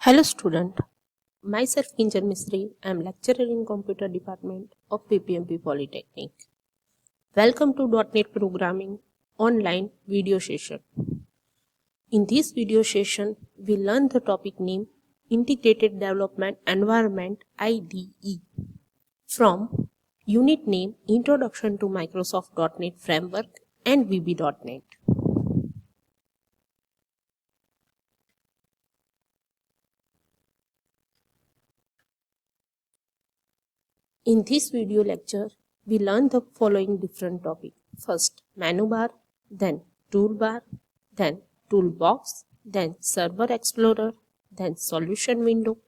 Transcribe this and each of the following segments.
Hello student, myself Kinjal Misri. I am lecturer in computer department of PPMP Polytechnic. Welcome to .NET programming online video session. In this video session, we learn the topic name Integrated Development Environment IDE from unit name Introduction to Microsoft .NET Framework and VB.NET. In this video lecture, we learn the following different topics. First, menu bar, then toolbar, then toolbox, then server explorer, then solution window,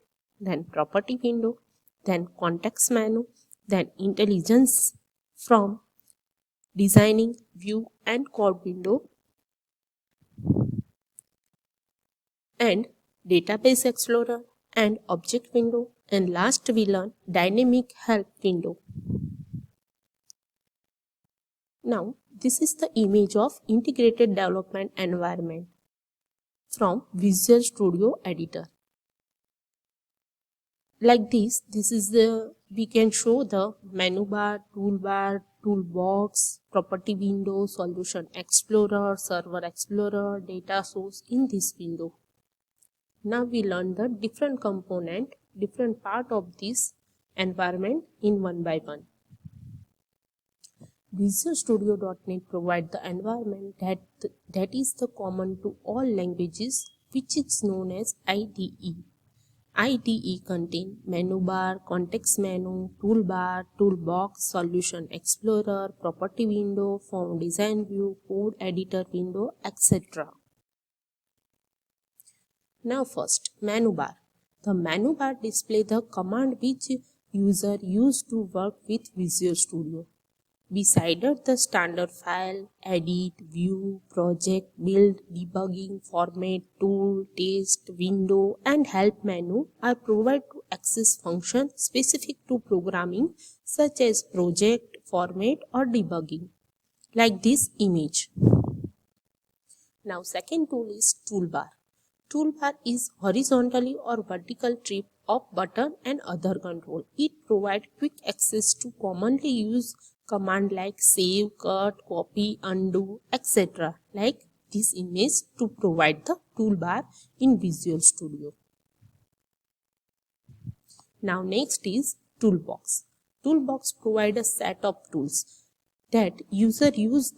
then property window, then context menu, then intelligence from designing, view and code window, and database explorer and object window, and last we learn dynamic help window. Now, this is the image of integrated development environment from Visual Studio Editor. Like this is we can show the menu bar, toolbar, toolbox, property window, solution explorer, server explorer, data source in this window. Now we learn the different component, different part of this environment in one by one. Visual Studio.NET provides the environment that is the common to all languages, which is known as IDE. IDE contains menu bar, context menu, toolbar, toolbox, solution explorer, property window, form design view, code editor window, etc. Now first, menu bar. The menu bar displays the command which user use to work with Visual Studio. Beside the standard file, edit, view, project, build, debugging, format, tool, test, window and help menu are provided to access functions specific to programming such as project, format or debugging, like this image. Now second tool is toolbar. Toolbar is horizontally or vertical strip of button and other control. It provides quick access to commonly used command like save, cut, copy, undo, etc. like this image to provide the toolbar in Visual Studio. Now next is toolbox. Toolbox provides a set of tools that user use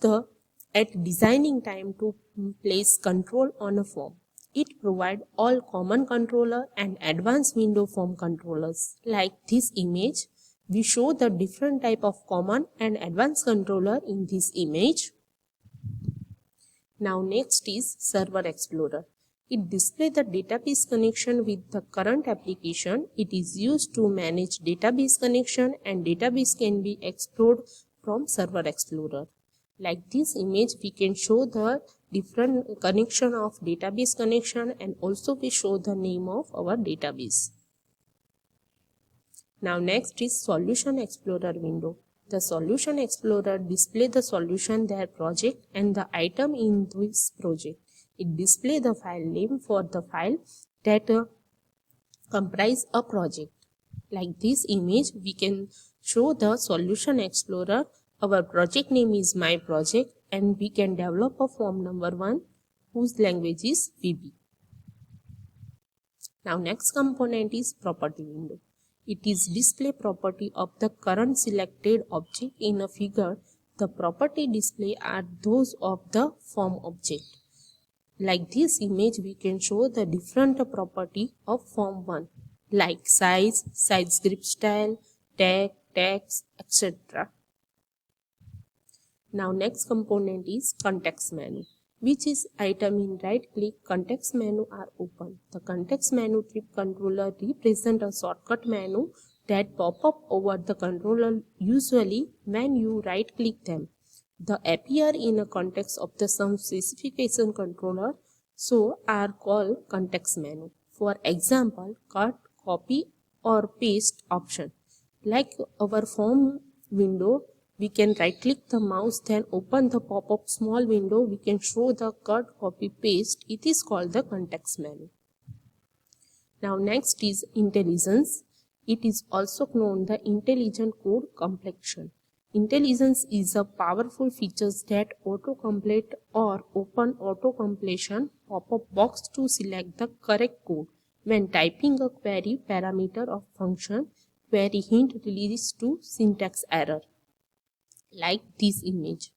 at designing time to place control on a form. It provides all common controller and advanced window form controllers. Like this image, we show the different type of common and advanced controller in this image. Now next is Server Explorer. It displays the database connection with the current application. It is used to manage database connection and database can be explored from Server Explorer. Like this image, we can show the different connection of database connection and also we show the name of our database. Now next is Solution Explorer window. The Solution Explorer displays the solution, their project and the item in this project. It displays the file name for the file that comprise a project. Like this image, we can show the Solution Explorer. Our project name is my project and we can develop a form number 1 whose language is VB. Now next component is property window. It is display property of the current selected object in a figure. The property display are those of the form object. Like this image, we can show the different property of form 1 like size, size grip style, tag, text, etc. Now next component is context menu, which is item in right click. Context menu are open. The context menu trip controller represent a shortcut menu that pop up over the controller usually when you right click them. They appear in a context of the some specification controller, so are called context menu. For example, cut, copy or paste option. Like our form window, we can right click the mouse, then open the pop-up small window. We can show the cut, copy, paste. It is called the context menu. Now next is intelligence. It is also known the intelligent code completion. Intelligence is a powerful feature that autocomplete or open auto-completion pop-up box to select the correct code when typing a query parameter of function. Query hint leads to syntax error, like this image.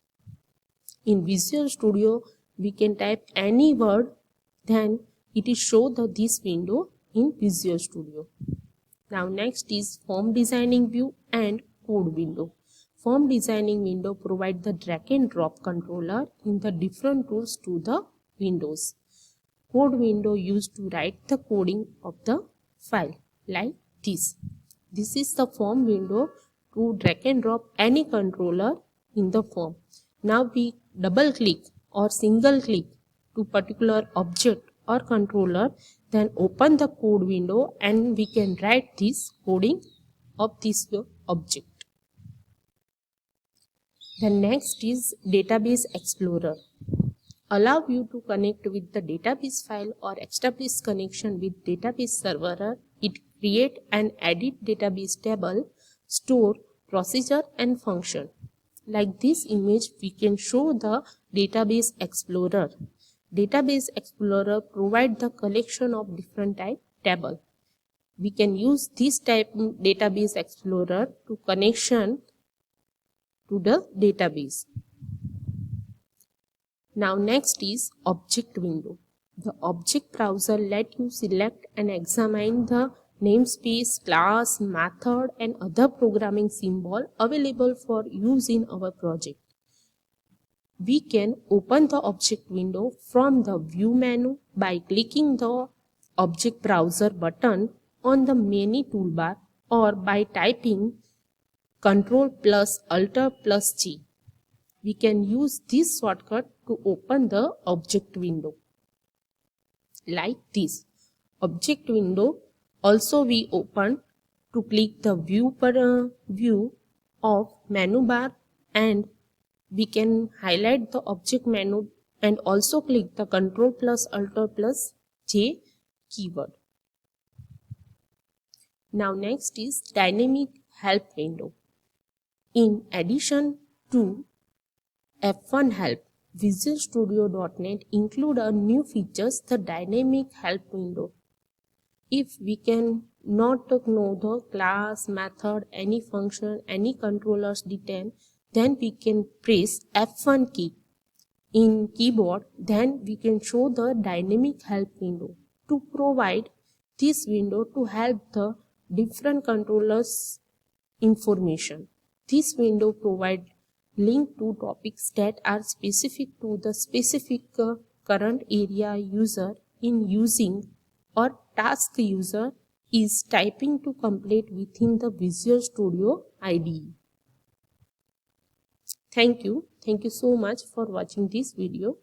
In Visual Studio, we can type any word, then it is show this window in Visual Studio. Now next is form designing view and code window. Form designing window provide the drag and drop controller in the different tools to the windows. Code window used to write the coding of the file, like this. This is the form window to drag and drop any controller in the form. Now we double click or single click to particular object or controller, then open the code window and we can write this coding of this object. The next is Database Explorer. Allow you to connect with the database file or establish connection with database server. It create and edit database table, store, procedure and function. Like this image, we can show the Database Explorer. Database Explorer provide the collection of different type table. We can use this type Database Explorer to connection to the database. Now next is object window. The object browser let you select and examine the namespace, class, method and other programming symbol available for use in our project. We can open the object window from the view menu by clicking the object browser button on the menu toolbar or by typing Ctrl+Alt+G. We can use this shortcut to open the object window, like this. Object window also we open to click the view of menu bar, and we can highlight the object menu and also click the Ctrl+Alt+J keyword. Now next is dynamic help window. In addition to F1 help, Visual Studio.NET include a new features, the dynamic help window. If we can not know the class, method, any function, any controllers detail, then we can press F1 key in keyboard, then we can show the dynamic help window. To provide this window to help the different controllers information. This window provide link to topics that are specific to the specific current area user in using or task user is typing to complete within the Visual Studio IDE. Thank you. Thank you so much for watching this video.